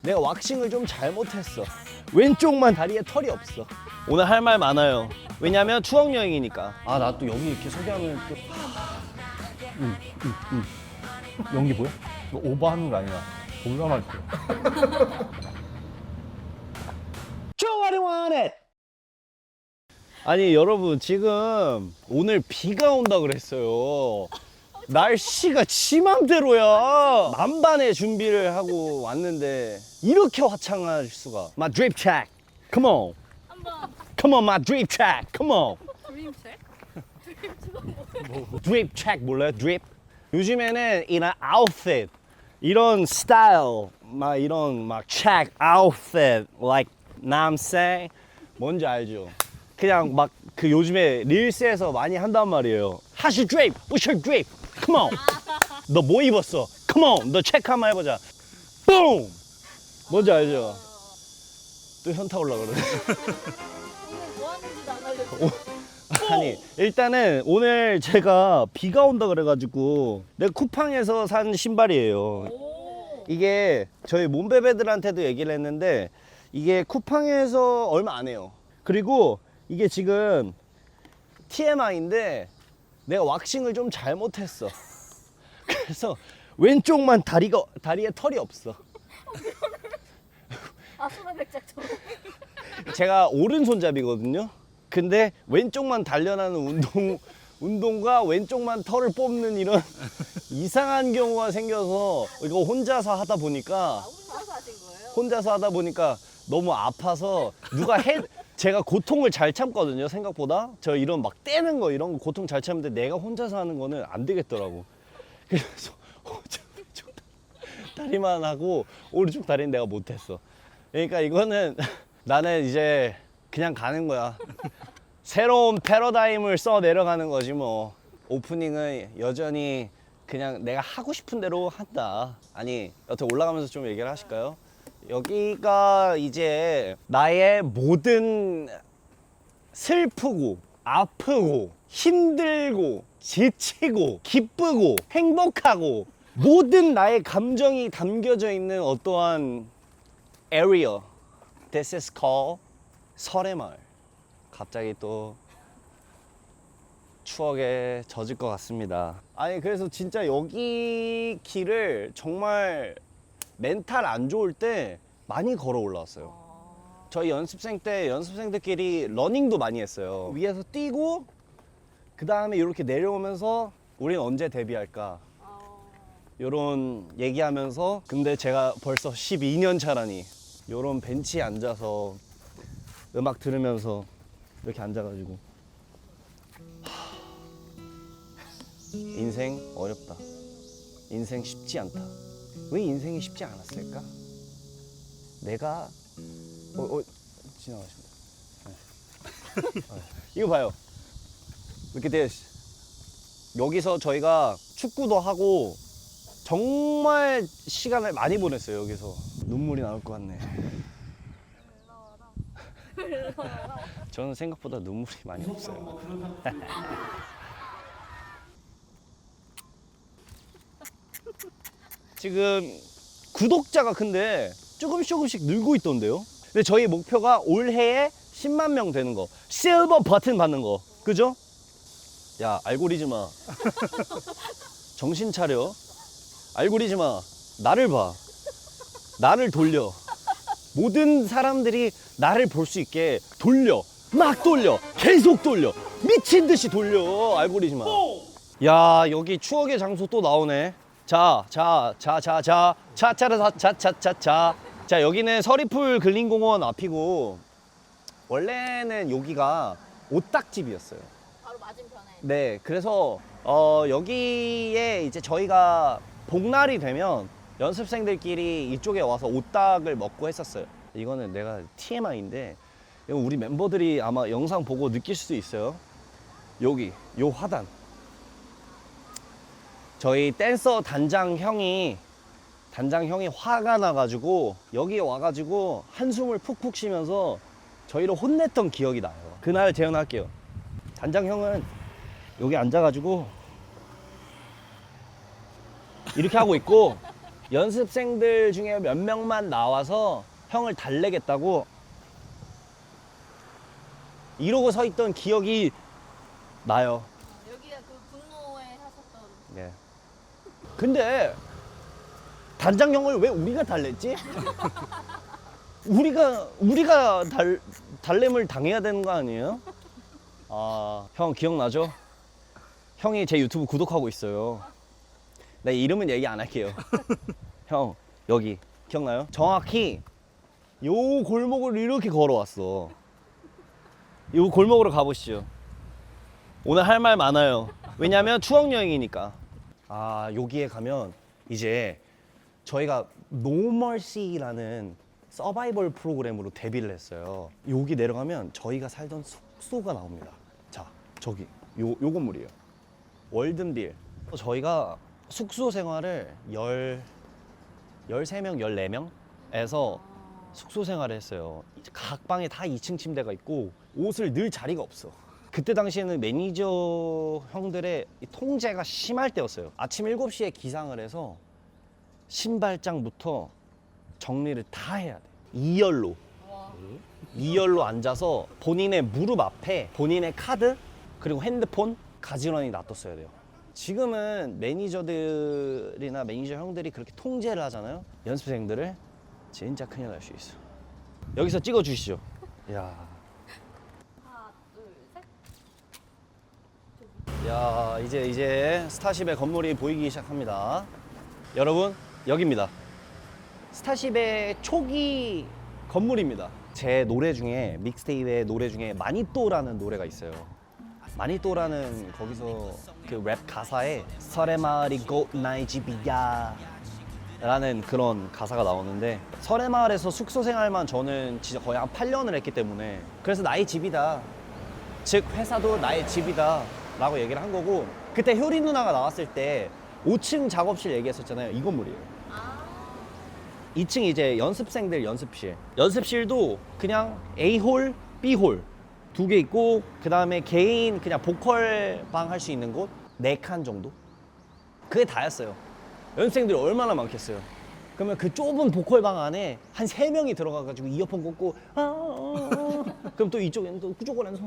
내가 왁싱을 좀 잘못했어. 왼쪽만 다리에 털이 없어. 오늘 할 말 많아요. 왜냐면 추억 여행이니까. 아, 나 또 여기 이렇게 소개하면 또 연기 뭐야? 너 오버하는 거 아니야? 공감할 때. 좋아요, 원해. 아니 여러분, 지금 오늘 비가 온다 그랬어요. 날씨가 지맘대로야. 만반의 준비를 하고 왔는데 이렇게 화창할 수가. My drip track, come on, 한번 come on, my drip track, come on. 드림색? drip track 몰라요? drip? 요즘에는 이런 outfit, 이런 스타일, 막 이런 막 track outfit, like 남생 뭔지 알죠? 그냥 막 그 요즘에 릴스에서 많이 한단 말이에요. How's your drip? What's your drip? Come on. 너 뭐 입었어? Come on. 너 체크 한번 해보자. Boom. 뭔지 알죠? 또 현타 올라 그러네. 오늘 뭐 하는지도 안 알려줘. 아니 일단은 오늘 제가 비가 온다 그래가지고 내가 쿠팡에서 산 신발이에요. 오. 이게 저희 몸베베들한테도 얘기를 했는데 이게 쿠팡에서 얼마 안 해요. 그리고 이게 지금 TMI인데 내가 왁싱을 좀 잘못했어. 그래서 왼쪽만 다리에 털이 없어. 아수라 백작처럼. 제가 오른손잡이거든요. 근데 왼쪽만 단련하는 운동과 왼쪽만 털을 뽑는 이런 이상한 경우가 생겨서 이거 혼자서 하다 보니까 혼자서 하신 거예요? 혼자서 하다 보니까 너무 아파서 제가 고통을 잘 참거든요. 생각보다 저 이런 막 떼는 거 이런 거 고통 잘 참는데 내가 혼자서 하는 거는 안 되겠더라고. 그래서 왼쪽 다리만 하고 오른쪽 다리는 내가 못했어. 그러니까 이거는 나는 이제 그냥 가는 거야. 새로운 패러다임을 써 내려가는 거지 뭐. 오프닝은 여전히 그냥 내가 하고 싶은 대로 한다. 아니 여튼 올라가면서 좀 얘기를 하실까요? 여기가 이제 나의 모든 슬프고 아프고 힘들고 지치고 기쁘고 행복하고 모든 나의 감정이 담겨져 있는 어떠한 area. This is called 설해마을. 갑자기 또 추억에 젖을 것 같습니다. 아니 그래서 진짜 여기 길을 정말 멘탈 안 좋을 때 많이 걸어 올라왔어요. 저희 연습생 때 연습생들끼리 러닝도 많이 했어요. 위에서 뛰고 그 다음에 이렇게 내려오면서 우린 언제 데뷔할까 요런 얘기하면서, 근데 제가 벌써 12년 차라니 요런 벤치에 앉아서 음악 들으면서 이렇게 앉아가지고 인생 어렵다, 인생 쉽지 않다. 왜 인생이 쉽지 않았을까? 내가 지나가신다. 이거 봐요. 이렇게 여기서 저희가 축구도 하고 정말 시간을 많이 보냈어요. 여기서 눈물이 나올 것 같네. 저는 생각보다 눈물이 많이 없어요. 지금 구독자가 근데 조금씩 늘고 있던데요. 근데 저희 목표가 올해에 10만 명 되는 거, 실버 버튼 받는 거, 그죠? 야 알고리즘아, 정신 차려. 알고리즘아, 나를 봐. 나를 돌려. 모든 사람들이 나를 볼 수 있게 돌려. 막 돌려. 계속 돌려. 미친 듯이 돌려. 알고리즘아. 야 여기 추억의 장소 또 나오네. 자 여기는 서리풀 근린공원 앞이고 원래는 여기가 옷딱집이었어요. 바로 맞은편에. 네, 그래서 여기에 이제 저희가 복날이 되면 연습생들끼리 이쪽에 와서 오딱을 먹고 했었어요. 이거는 내가 TMI인데 우리 멤버들이 아마 영상 보고 느낄 수도 있어요. 여기 요 화단, 저희 댄서 단장 형이 화가 나가지고 여기 와가지고 한숨을 푹푹 쉬면서 저희를 혼냈던 기억이 나요. 그날 재현할게요. 단장 형은 여기 앉아가지고 이렇게 하고 있고 연습생들 중에 몇 명만 나와서 형을 달래겠다고 이러고 서 있던 기억이 나요. 여기가 그 분노에 하셨던. 네. 근데 단장 형을 왜 우리가 달랬지? 우리가 달램을 당해야 되는 거 아니에요? 아, 형 기억나죠? 형이 제 유튜브 구독하고 있어요. 네, 이름은 얘기 안 할게요. 형, 여기 기억나요? 정확히 요 골목을 이렇게 걸어왔어. 요 골목으로 가보시죠. 오늘 할 말 많아요. 왜냐면 추억 여행이니까. 아, 여기에 가면 이제 저희가 노멀시라는 서바이벌 프로그램으로 데뷔를 했어요. 여기 내려가면 저희가 살던 숙소가 나옵니다. 자, 저기 요 건물이에요. 월든빌. 저희가 숙소 생활을 13명, 14명에서 숙소 생활을 했어요. 각 방에 다 2층 침대가 있고 옷을 늘 자리가 없어. 그때 당시에는 매니저 형들의 이 통제가 심할 때였어요. 아침 7시에 기상을 해서 신발장부터 정리를 다 해야 돼. 2열로. 와. 2열로 앉아서 본인의 무릎 앞에 본인의 카드 그리고 핸드폰 가지런히 놔뒀어야 돼요. 지금은 매니저들이나 매니저 형들이 그렇게 통제를 하잖아요. 연습생들을 진짜 큰일 날 수 있어. 여기서 찍어 주시죠. 야, 하나, 둘, 셋. 야, 이제 스타쉽의 건물이 보이기 시작합니다. 여러분, 여기입니다. 스타쉽의 초기 건물입니다. 제 노래 중에 믹스테이프의 노래 중에 마니또라는 노래가 있어요. 마니또라는 거기서 그 랩 가사에 설해마을이 곧 나의 집이야 라는 그런 가사가 나오는데, 설해마을에서 숙소 생활만 저는 진짜 거의 한 8년을 했기 때문에 그래서 나의 집이다, 즉 회사도 나의 집이다 라고 얘기를 한 거고, 그때 효리 누나가 나왔을 때 5층 작업실 얘기했었잖아요. 이 건물이에요. 2층 이제 연습생들 연습실. 연습실도 그냥 A홀, B홀 두 개 있고, 그 다음에 개인 그냥 보컬 방 할 수 있는 곳 4칸 정도? 그게 다였어요. 연습생들이 얼마나 많겠어요. 그러면 그 좁은 보컬 방 안에 한 3명이 들어가가지고 이어폰 꽂고 그럼 또 이쪽에는 또 그쪽으로는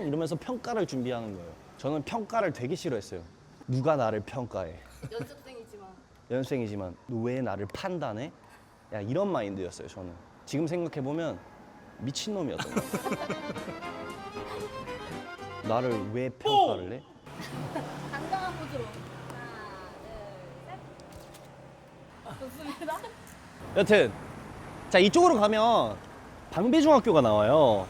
이러면서 평가를 준비하는 거예요. 저는 평가를 되게 싫어했어요. 누가 나를 평가해. 연습생이지만. 연습생이지만 왜 나를 판단해? 야, 이런 마인드였어요. 저는 지금 생각해보면 미친놈이었던 것 같아요. 나를 왜 평가를 해? 당당한 포즈로. 하나, 둘, 셋. 좋습니다. 여튼 자, 이쪽으로 가면 방배중학교가 나와요.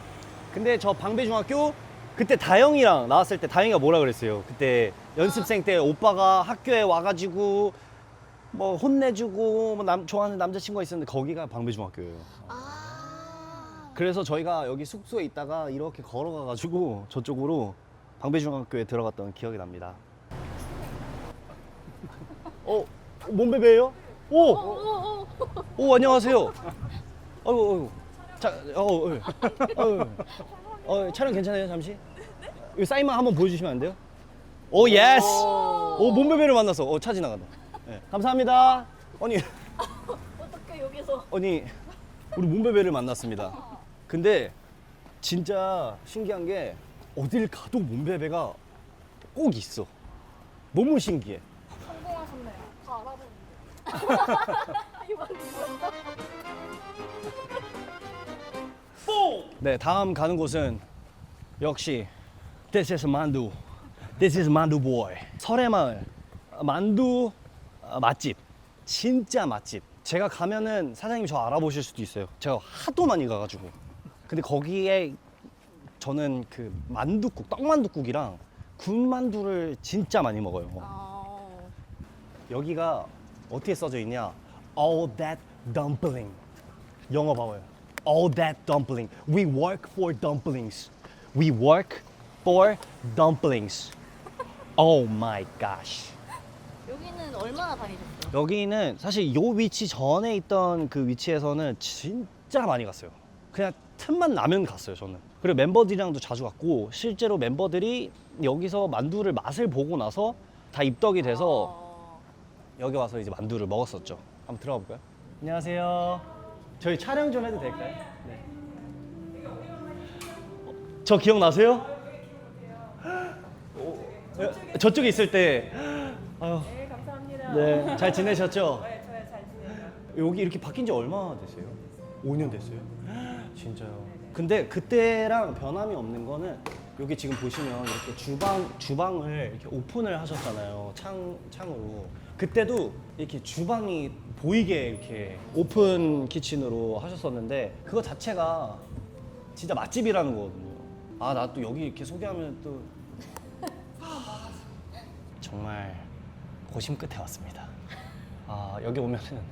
근데 저 방배중학교 그때 다영이랑 나왔을 때 다영이가 뭐라 그랬어요? 그때 연습생 때 오빠가 학교에 와가지고 뭐 혼내주고 뭐 좋아하는 남자친구가 있었는데 거기가 방배중학교예요. 아. 그래서 저희가 여기 숙소에 있다가 이렇게 걸어가가지고 저쪽으로 방배중학교에 들어갔던 기억이 납니다. 몸베베예요? 오, 안녕하세요. 아이고. 자, 촬영 괜찮아요, 잠시? 이 사인만 한번 보여주시면 안 돼요? 오, 예스! 오, 몸베베를 만났어. 차 지나간다. 네, 감사합니다. 아니, 어떻게 여기서. 우리 몸베베를 만났습니다. 근데 진짜 신기한 게 어딜 가도 몸베베가 꼭 있어. 너무 신기해. 성공하셨네요. 다 알아보는데. 이번 누구였나? 네, 다음 가는 곳은 역시 This is 만두. This is 만두 boy. 설해마을 만두 맛집. 진짜 맛집. 제가 가면은 사장님 저 알아보실 수도 있어요. 제가 하도 많이 가가지고. 근데 거기에 저는 그 만두국, 떡만두국이랑 군만두를 진짜 많이 먹어요. 아. 여기가 어떻게 써져 있냐? All that dumpling. 영어 봐봐요. All that dumpling. We work for dumplings. We work for dumplings. Oh my gosh. 여기는 얼마나 다니셨어요? 여기는 사실 요 위치 전에 있던 그 위치에서는 진짜 많이 갔어요. 그냥 틈만 나면 갔어요, 저는. 그리고 멤버들이랑도 자주 갔고, 실제로 멤버들이 여기서 만두를 맛을 보고 나서 다 입덕이 돼서 여기 와서 이제 만두를 먹었었죠. 한번 들어가 볼까요? 안녕하세요. 저희 촬영 좀 해도 될까요? 네. 저 기억나세요? 저쪽에 있을 때. 아유. 네, 감사합니다. 네, 잘 지내셨죠? 네, 저야 잘 지내요. 여기 이렇게 바뀐 지 얼마나 됐어요? 5년 됐어요? 진짜요? 근데 그때랑 변함이 없는 거는 여기 지금 보시면 이렇게 주방을 이렇게 오픈을 하셨잖아요. 창으로. 그때도 이렇게 주방이 보이게 이렇게 오픈 키친으로 하셨었는데 그거 자체가 진짜 맛집이라는 거거든요. 아, 나 또 여기 이렇게 소개하면 또 정말 고심 끝에 왔습니다. 아, 여기 오면은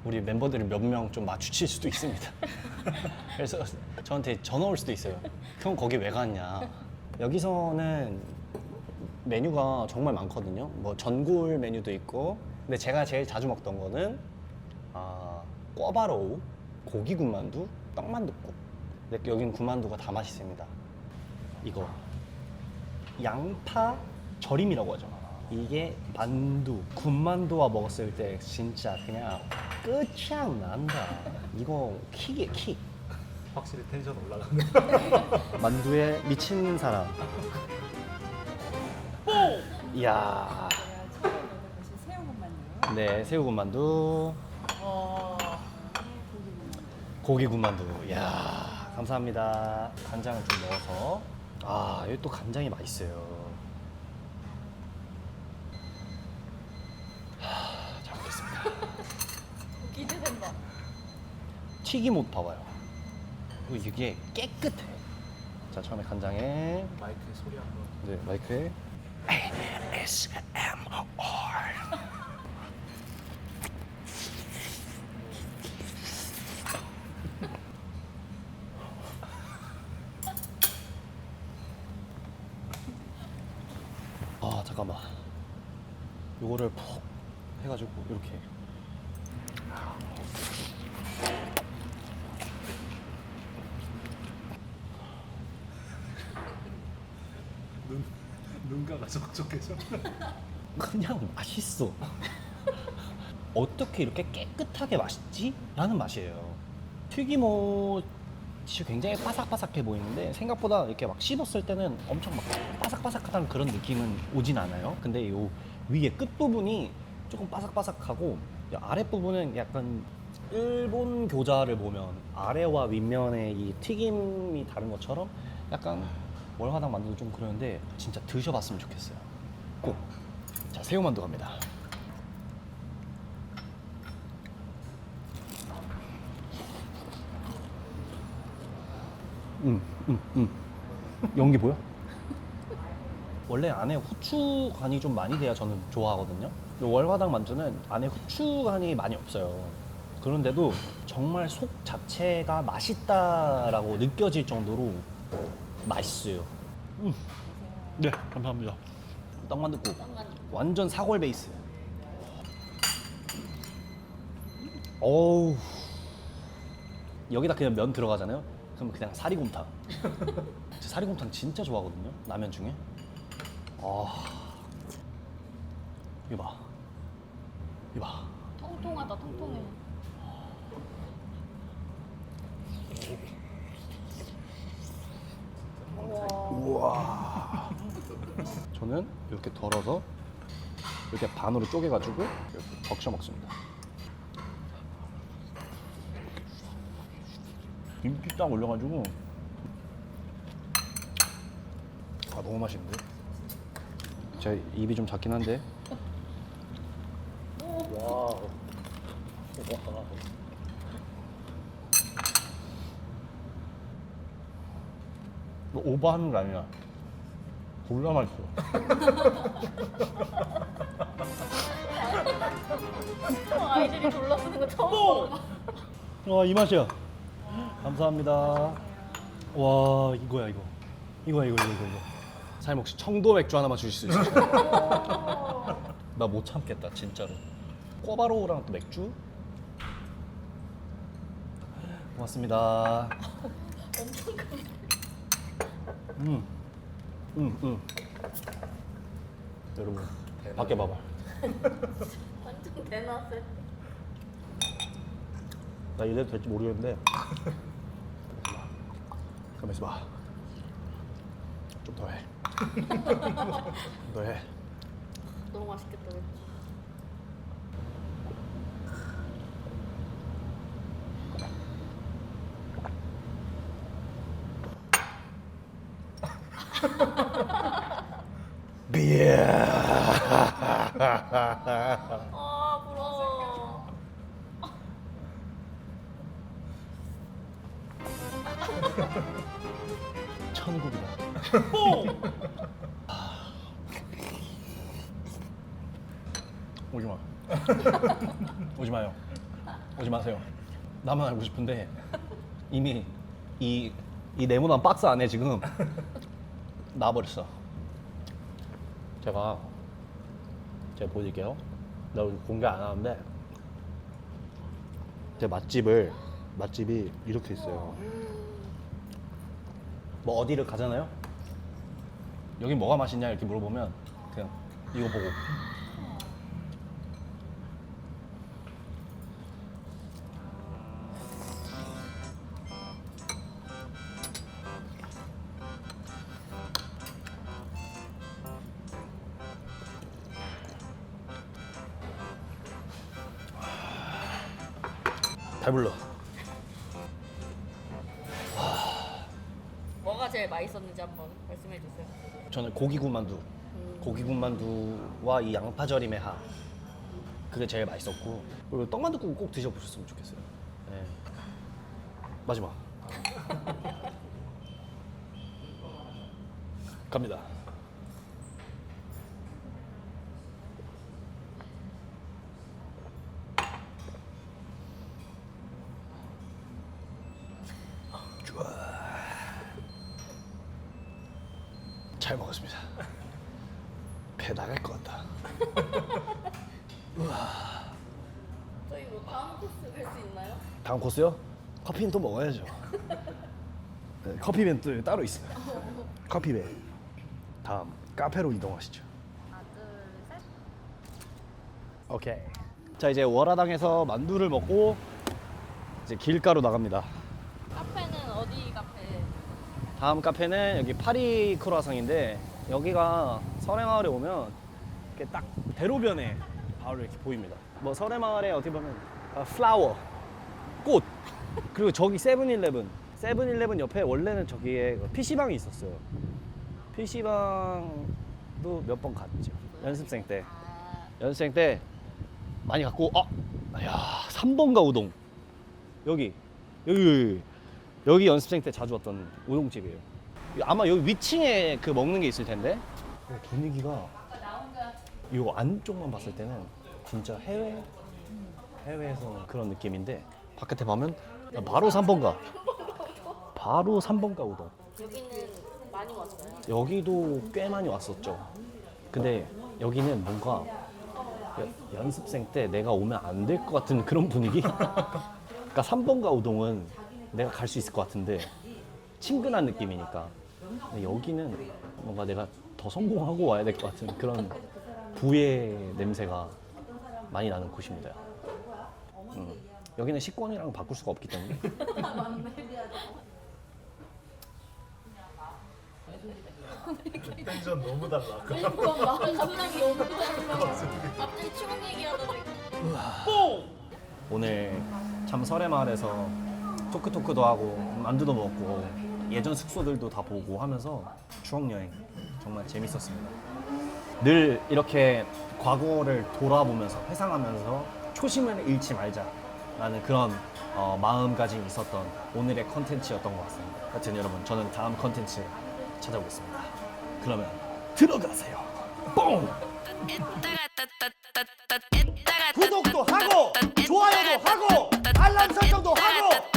우리 멤버들이 몇 명 좀 마주칠 수도 있습니다. 그래서 저한테 전화 올 수도 있어요. 형 거기 왜 갔냐? 여기서는 메뉴가 정말 많거든요. 뭐 전골 메뉴도 있고, 근데 제가 제일 자주 먹던 거는 꿔바로우, 고기 군만두, 떡만둣국. 근데 여긴 군만두가 다 맛있습니다. 이거 양파 절임이라고 하죠. 이게 만두, 군만두와 먹었을 때 진짜 그냥 끝장난다. 이거 킥이에요, 킥. 확실히 텐션 올라가네. 만두에 미친 사람. 이야. 제가 처음 먹어보신 새우군만요. 네, 새우군만두, 고기군만두. 이야, 감사합니다. 간장을 좀 넣어서. 아, 여기 또 간장이 맛있어요. 잘 먹겠습니다. 기대된다. 튀김옷 봐봐요. 그리고 이게 깨끗해. 자, 처음에 간장에, 마이크에 소리 한번. 네, 마이크에 ASMR. 아, 잠깐만. 요거를 푹 해가지고 이렇게. 눈가가 촉촉해져. 그냥 맛있어. 어떻게 이렇게 깨끗하게 맛있지? 라는 맛이에요. 튀김옷이 굉장히 바삭바삭해 보이는데 생각보다 이렇게 막 씹었을 때는 엄청 막 바삭바삭한 그런 느낌은 오진 않아요. 근데 요 위에 끝부분이 조금 바삭바삭하고 아랫부분은 약간 일본 교자를 보면 아래와 윗면의 이 튀김이 다른 것처럼 약간 월화당 만두도 좀 그러는데 진짜 드셔봤으면 좋겠어요. 꼭. 자, 새우만두 갑니다. 연기 보여? 원래 안에 후추 간이 좀 많이 돼야 저는 좋아하거든요. 월화당 만두는 안에 후추 간이 많이 없어요. 그런데도 정말 속 자체가 맛있다라고 느껴질 정도로 맛있어요. 네, 감사합니다. 떡만둣국 완전 사골 베이스. 어우, 여기다 그냥 면 들어가잖아요. 그럼 그냥 사리곰탕. 저 사리곰탕 진짜 좋아하거든요. 라면 중에. 이거 봐. 이거 봐. 통통하다, 통통해. 우와. 저는 이렇게 덜어서 이렇게 반으로 쪼개가지고 이렇게 적셔 먹습니다. 김치 딱 올려가지고. 아, 너무 맛있는데? 제 입이 좀 작긴 한데. 와우. 와우. 너 오버하는 거 아니야. 졸라 맛있어. 아이들이 졸라 쓰는 거 처음 봐. 와, 이 맛이야. 감사합니다. 와, 이거야, 이거. 이거. 사장님 혹시 청도 맥주 하나만 주실 수 있어요? 나 못 참겠다, 진짜로. 꿔바로우랑 또 맥주? 고맙습니다. 엄청 큰. 여러분, 밖에 봐봐. 완전 대낮에. 나 이래도 될지 모르겠는데. 가만 있어봐. 좀 더 해. 좀 더 해. 너무 맛있겠다, 그치? 아, 부러워. 천국이다. 오지 마. 오지 마요. 오지 마세요. 나만 알고 싶은데 이미 이 네모난 박스 안에 지금 나와버렸어. 제가 보여드릴게요. 나 오늘 공개 안 하는데 제 맛집이 이렇게 있어요. 뭐 어디를 가잖아요. 여기 뭐가 맛있냐 이렇게 물어보면 그냥 이거 보고 배불러. 뭐가 제일 맛있었는지 한번 말씀해 주세요. 저는 고기군만두. 고기군만두와 이 양파절임의 하. 그게 제일 맛있었고 그리고 떡만둣국 꼭 드셔보셨으면 좋겠어요. 네. 마지막. 갑니다. 잘 먹었습니다. 배 나갈 것 같다. 저희 뭐 다음 코스 갈 수 있나요? 다음 코스요? 커피는 또 먹어야죠. 네, 커피밴 또 따로 있어요. 커피밴. 다음 카페로 이동하시죠. 하나, 둘, 셋. 오케이. 자 이제 월화당에서 만두를 먹고 이제 길가로 나갑니다. 카페는 어디 카페? 다음 카페는 여기 파리 크루아상인데 여기가 설해마을에 오면 이렇게 딱 대로변에 바로 이렇게 보입니다. 뭐 설해마을에 어떻게 보면 플라워, 꽃. 그리고 저기 세븐일레븐 옆에 원래는 저기에 PC방이 있었어요. PC방도 몇 번 갔죠. 연습생 때. 연습생 때 많이 갔고 야 3번가 우동 여기 연습생 때 자주 왔던 우동집이에요. 아마 여기 위층에 그 먹는 게 있을 텐데 분위기가 이거 안쪽만 봤을 때는 진짜 해외에서 그런 느낌인데 바깥에 보면 바로 3번가 우동. 여기는 많이 왔어요. 여기도 꽤 많이 왔었죠. 근데 여기는 뭔가 연습생 때 내가 오면 안 될 것 같은 그런 분위기? 그러니까 3번가 우동은 내가 갈 수 있을 것 같은데 친근한 느낌이니까. 근데 여기는 뭔가 내가 더 성공하고 와야 될 것 같은 그런 부의 냄새가 많이 나는 곳입니다. 여기는 식권이랑 바꿀 수가 없기 때문에. 텐션 너무 달라. 그러니까 갑자기 너무 달라. 갑자기 추억 얘기하다가 오늘 참 설해마을에서 토크도 하고 만두도 먹고 예전 숙소들도 다 보고 하면서 추억여행 정말 재밌었습니다. 늘 이렇게 과거를 돌아보면서 회상하면서 초심을 잃지 말자라는 그런 마음가짐이 있었던 오늘의 컨텐츠였던 것 같습니다. 하여튼 여러분 저는 다음 컨텐츠 찾아오겠습니다. 그러면 들어가세요. 뽕! 구독도 하고 좋아요도 하고 알람 설정도 하고